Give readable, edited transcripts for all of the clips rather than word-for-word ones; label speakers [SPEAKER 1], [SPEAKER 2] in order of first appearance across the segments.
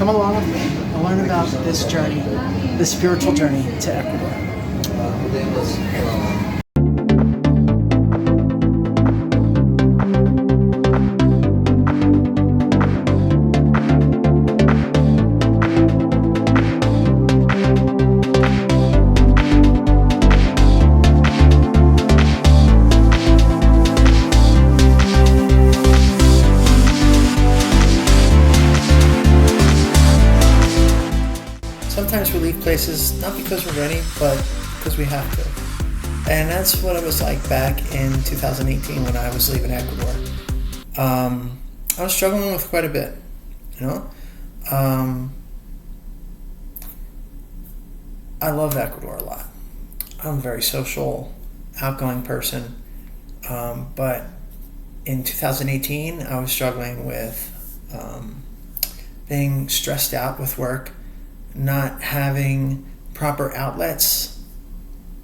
[SPEAKER 1] come along with me and learn about this journey, this spiritual journey to Ecuador. Sometimes we leave places not because we're ready, but because we have to. And that's what it was like back in 2018 when I was leaving Ecuador. I was struggling with quite a bit, you know. I love Ecuador a lot. I'm a very social, outgoing person. But in 2018, I was struggling with being stressed out with work, not having proper outlets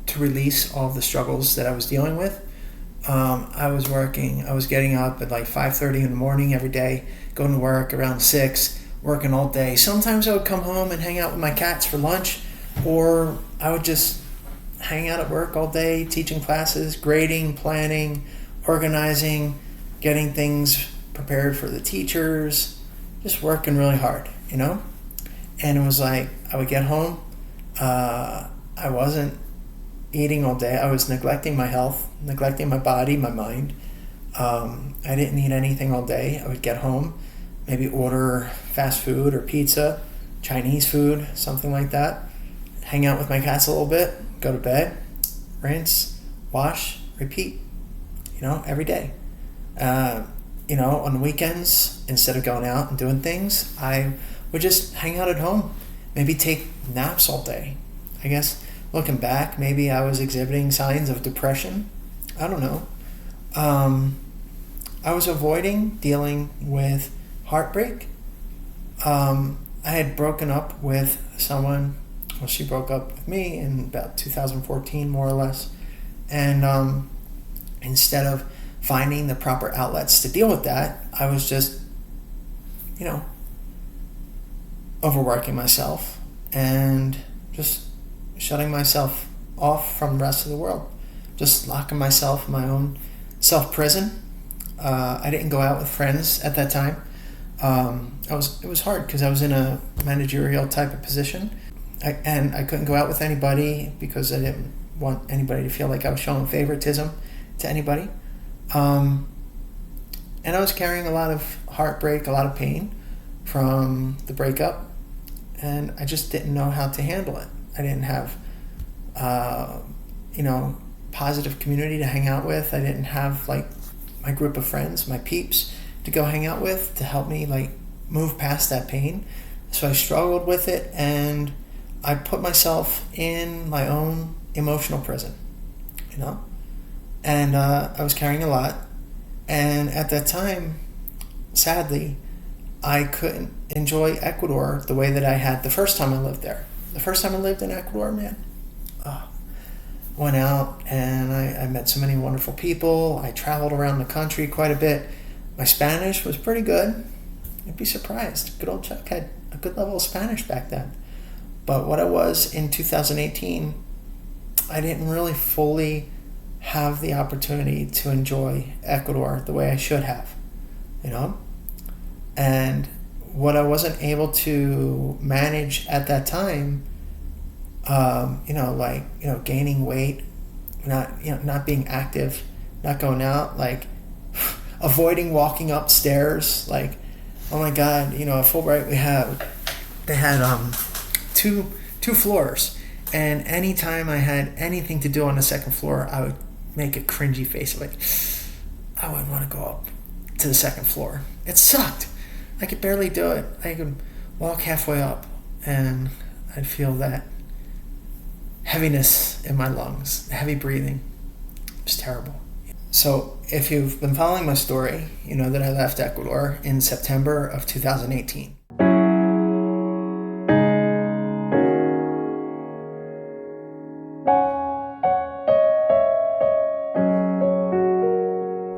[SPEAKER 1] to release all of the struggles that I was dealing with. I was getting up at like 5:30 in the morning every day, going to work around 6, working all day. Sometimes I would come home and hang out with my cats for lunch, or I would just hang out at work all day, teaching classes, grading, planning, organizing, getting things prepared for the teachers, just working really hard, you know? And it was like, I would get home, I wasn't eating all day. I was neglecting my health, neglecting my body, my mind. I didn't eat anything all day. I would get home, maybe order fast food or pizza, Chinese food, something like that. Hang out with my cats a little bit, go to bed, rinse, wash, repeat, every day. On the weekends, instead of going out and doing things, I would just hang out at home, maybe take naps all day. I guess looking back, maybe I was exhibiting signs of depression. I don't know. I was avoiding dealing with heartbreak. I had broken up with someone. Well, she broke up with me in about 2014, more or less. And instead of finding the proper outlets to deal with that, I was just, overworking myself and just shutting myself off from the rest of the world. Just locking myself in my own self-prison. I didn't go out with friends at that time. It was hard because I was in a managerial type of position. And I couldn't go out with anybody because I didn't want anybody to feel like I was showing favoritism to anybody. And I was carrying a lot of heartbreak, a lot of pain from the breakup, and I just didn't know how to handle it. I didn't have, positive community to hang out with. I didn't have my group of friends, my peeps to go hang out with to help me move past that pain. So I struggled with it, and I put myself in my own emotional prison, and I was carrying a lot. And at that time, sadly, I couldn't enjoy Ecuador the way that I had the first time I lived there. The first time I lived in Ecuador, man, went out and I met so many wonderful people. I traveled around the country quite a bit. My Spanish was pretty good. You'd be surprised. Good old Chuck had a good level of Spanish back then. But what I was in 2018, I didn't really fully have the opportunity to enjoy Ecuador the way I should have, And what I wasn't able to manage at that time, gaining weight, not being active, not going out, avoiding walking upstairs. Oh my God, at Fulbright they had two floors, and anytime I had anything to do on the second floor, I would make a cringy face I wouldn't want to go up to the second floor. It sucked. I could barely do it. I could walk halfway up and I'd feel that heaviness in my lungs, heavy breathing. It was terrible. So if you've been following my story, you know that I left Ecuador in September of 2018.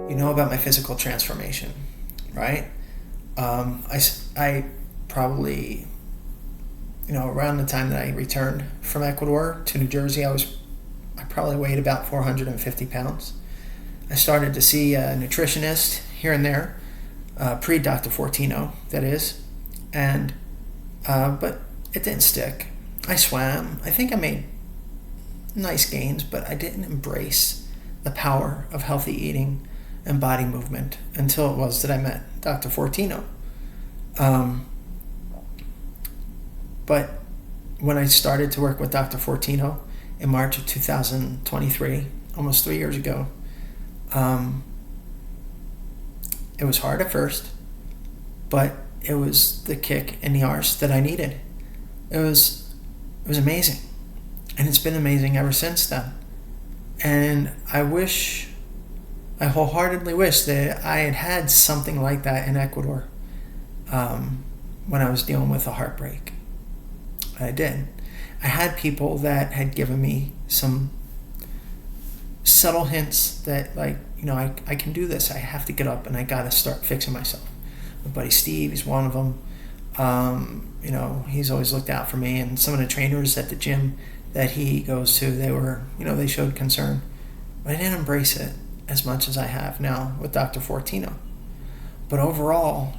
[SPEAKER 1] You know about my physical transformation, right? I probably, around the time that I returned from Ecuador to New Jersey, I probably weighed about 450 pounds. I started to see a nutritionist here and there, pre-Dr. Fortino, that is, and but it didn't stick. I swam. I think I made nice gains, but I didn't embrace the power of healthy eating and body movement until it was that I met Dr. Fortino. But when I started to work with Dr. Fortino in March of 2023, almost 3 years ago, it was hard at first, but it was the kick in the arse that I needed. It was amazing, and it's been amazing ever since then. And I wholeheartedly wish that I had had something like that in Ecuador when I was dealing with a heartbreak. I did. I had people that had given me some subtle hints that, like, I can do this. I have to get up and I got to start fixing myself. My buddy Steve, he's one of them. He's always looked out for me. And some of the trainers at the gym that he goes to, they showed concern. But I didn't embrace it as much as I have now with Dr. Fortino. But overall,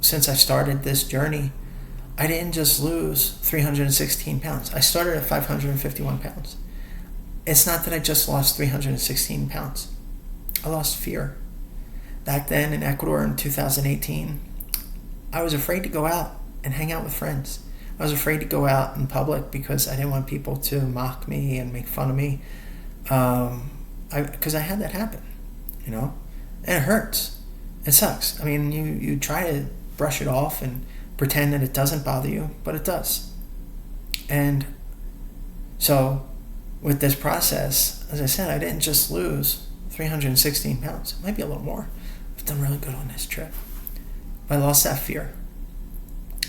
[SPEAKER 1] since I started this journey, I didn't just lose 316 pounds. I started at 551 pounds. It's not that I just lost 316 pounds. I lost fear. Back then in Ecuador in 2018, I was afraid to go out and hang out with friends. I was afraid to go out in public because I didn't want people to mock me and make fun of me. Because I had that happen, and it hurts. It sucks. I mean, you try to brush it off and pretend that it doesn't bother you, but it does. And so with this process, as I said, I didn't just lose 316 pounds. It might be a little more. I've done really good on this trip. But I lost that fear.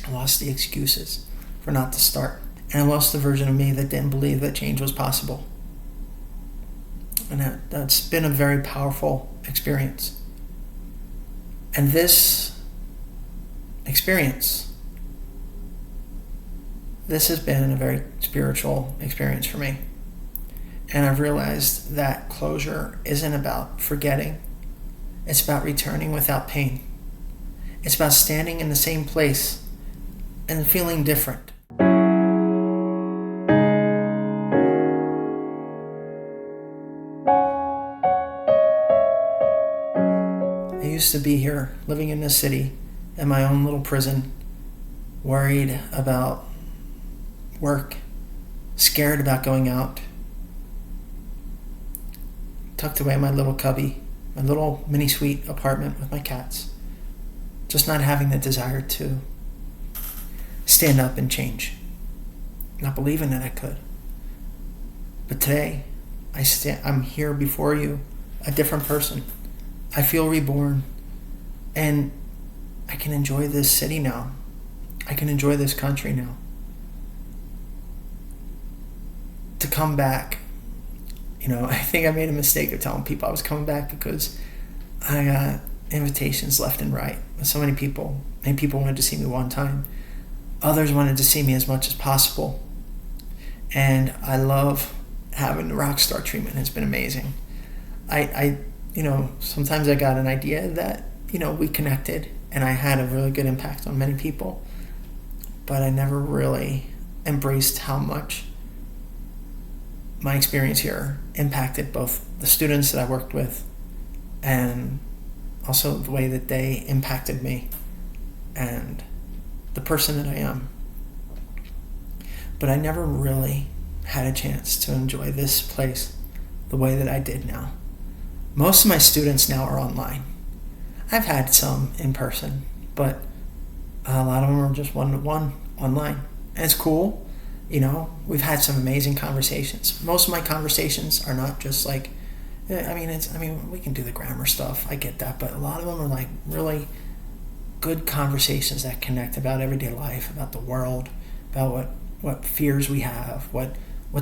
[SPEAKER 1] I lost the excuses for not to start. And I lost the version of me that didn't believe that change was possible. And that's been a very powerful experience. And this experience, this has been a very spiritual experience for me. And I've realized that closure isn't about forgetting. It's about returning without pain. It's about standing in the same place and feeling different. I used to be here, living in this city, in my own little prison, worried about work, scared about going out, tucked away in my little cubby, my little mini suite apartment with my cats, just not having the desire to stand up and change, not believing that I could. But today, I'm here before you, a different person. I feel reborn, and I can enjoy this city now. I can enjoy this country now. To come back, I think I made a mistake of telling people I was coming back because I got invitations left and right. So many people wanted to see me one time. Others wanted to see me as much as possible. And I love having the rock star treatment. It's been amazing. I sometimes I got an idea that, we connected and I had a really good impact on many people, but I never really embraced how much my experience here impacted both the students that I worked with and also the way that they impacted me and the person that I am. But I never really had a chance to enjoy this place the way that I did now. Most of my students now are online. I've had some in person, but a lot of them are just one-to-one online. And it's cool. We've had some amazing conversations. Most of my conversations are not just like, we can do the grammar stuff. I get that. But a lot of them are like really good conversations that connect about everyday life, about the world, about what fears we have, what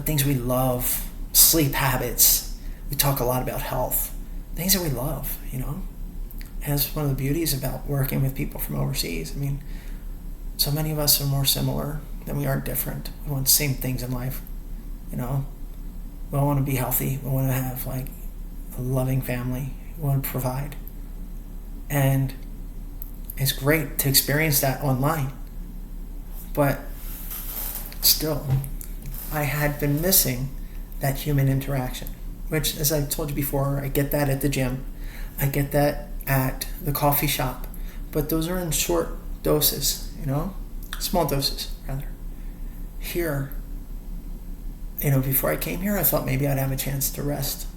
[SPEAKER 1] things we love, sleep habits. We talk a lot about health, things that we love, And that's one of the beauties about working with people from overseas. So many of us are more similar than we are different. We want the same things in life, you know. We all want to be healthy. We want to have like a loving family. We want to provide. And it's great to experience that online. But still, I had been missing that human interaction, which, as I told you before, I get that at the gym. I get that at the coffee shop. But those are in short doses, you know? Small doses, rather. Here, you know, before I came here, I thought maybe I'd have a chance to rest.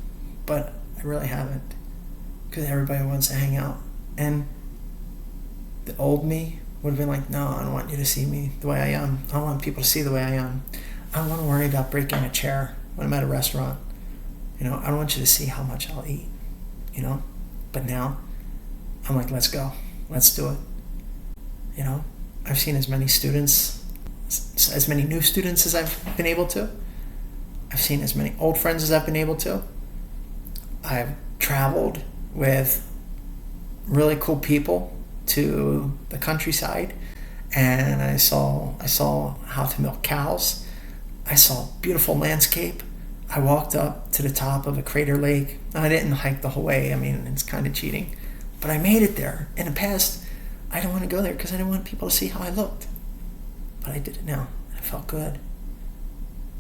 [SPEAKER 1] But I really haven't. Because everybody wants to hang out. And the old me would have been like, no, I don't want you to see me the way I am. I don't want people to see the way I am. I don't want to worry about breaking a chair when I'm at a restaurant. You know, I don't want you to see how much I'll eat, you know? But now, I'm like, let's go. Let's do it. You know, I've seen as many students, as many new students as I've been able to. I've seen as many old friends as I've been able to. I've traveled with really cool people to the countryside, and I saw how to milk cows. I saw beautiful landscape. I walked up to the top of a crater lake. I didn't hike the whole way. I mean, it's kind of cheating, but I made it there. In the past, I didn't want to go there because I didn't want people to see how I looked, but I did it now. I felt good.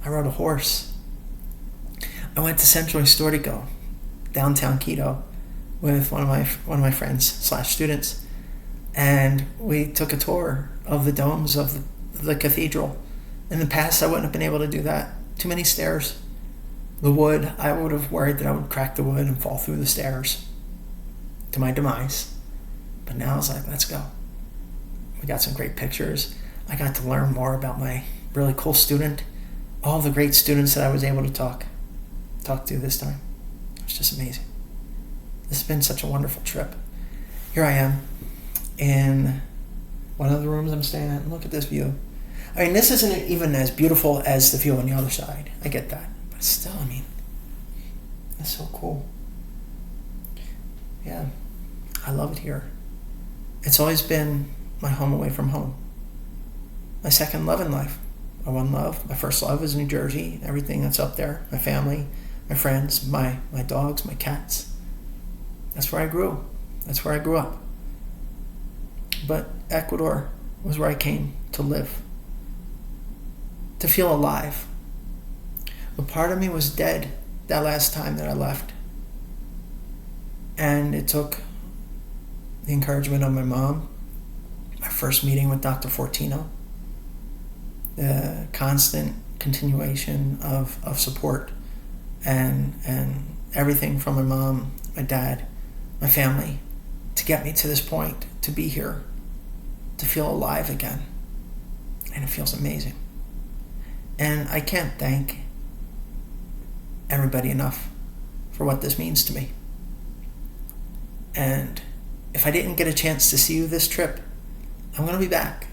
[SPEAKER 1] I rode a horse. I went to Central Historico, downtown Quito, with one of my friends / students, and we took a tour of the domes of the cathedral. In the past, I wouldn't have been able to do that. Too many stairs. The wood, I would have worried that I would crack the wood and fall through the stairs to my demise. But now I was like, let's go. We got some great pictures. I got to learn more about my really cool student, all the great students that I was able to talk to this time. It was just amazing. This has been such a wonderful trip. Here I am in one of the rooms I'm staying at, and look at this view. I mean, this isn't even as beautiful as the view on the other side. I get that. But still, I mean, it's so cool. Yeah, I love it here. It's always been my home away from home. My second love in life. My one love. My first love is New Jersey. Everything that's up there. My family, my friends, my dogs, my cats. That's where I grew. That's where I grew up. But Ecuador was where I came to live. To feel alive. A part of me was dead that last time that I left. And it took the encouragement of my mom, my first meeting with Dr. Fortino, the constant continuation of support, and everything from my mom, my dad, my family, to get me to this point, to be here, to feel alive again. And it feels amazing. And I can't thank everybody enough for what this means to me. And if I didn't get a chance to see you this trip, I'm going to be back.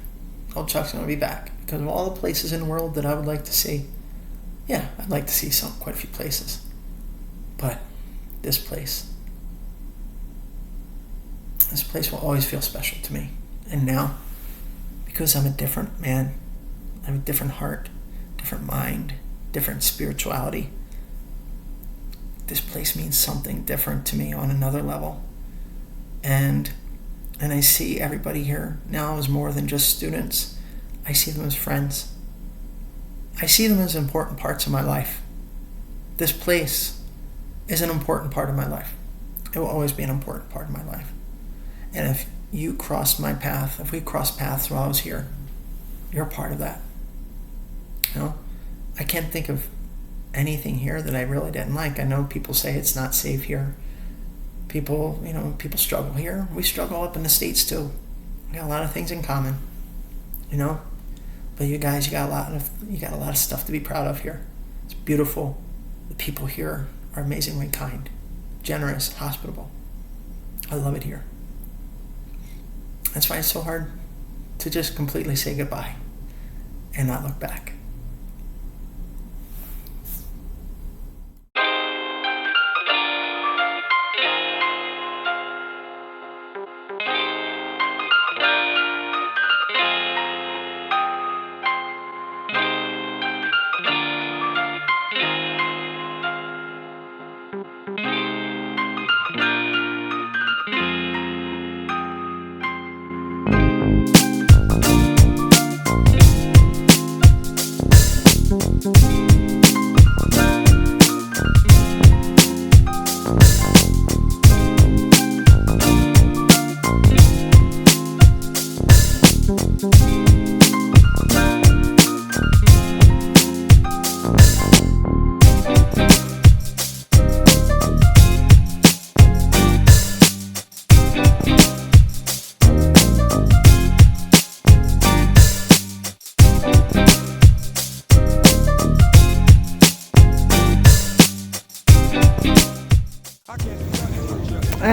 [SPEAKER 1] Old Chuck's going to be back. Because of all the places in the world that I would like to see. Yeah, I'd like to see quite a few places. But this place will always feel special to me. And now, because I'm a different man, I have a different heart, different mind, different spirituality, this place means something different to me on another level. And I see everybody here now as more than just students. I see them as friends. I see them as important parts of my life. This place is an important part of my life. It will always be an important part of my life. And if you crossed my path, if we crossed paths while I was here, you're a part of that. You know, I can't think of anything here that I really didn't like. I know people say it's not safe here. People struggle here. We struggle up in the States too. We got a lot of things in common, you know. But you guys, you got a lot of stuff to be proud of here. It's beautiful. The people here are amazingly kind, generous, hospitable. I love it here. That's why it's so hard to just completely say goodbye and not look back.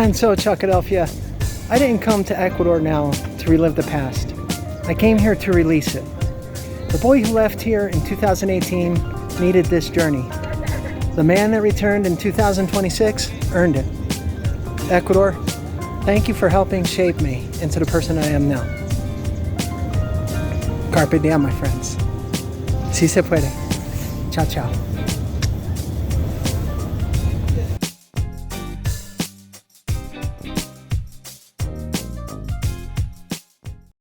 [SPEAKER 2] And so, Philadelphia, I didn't come to Ecuador now to relive the past. I came here to release it. The boy who left here in 2018 needed this journey. The man that returned in 2026 earned it. Ecuador, thank you for helping shape me into the person I am now. Carpe diem, my friends. Si se puede. Ciao, ciao.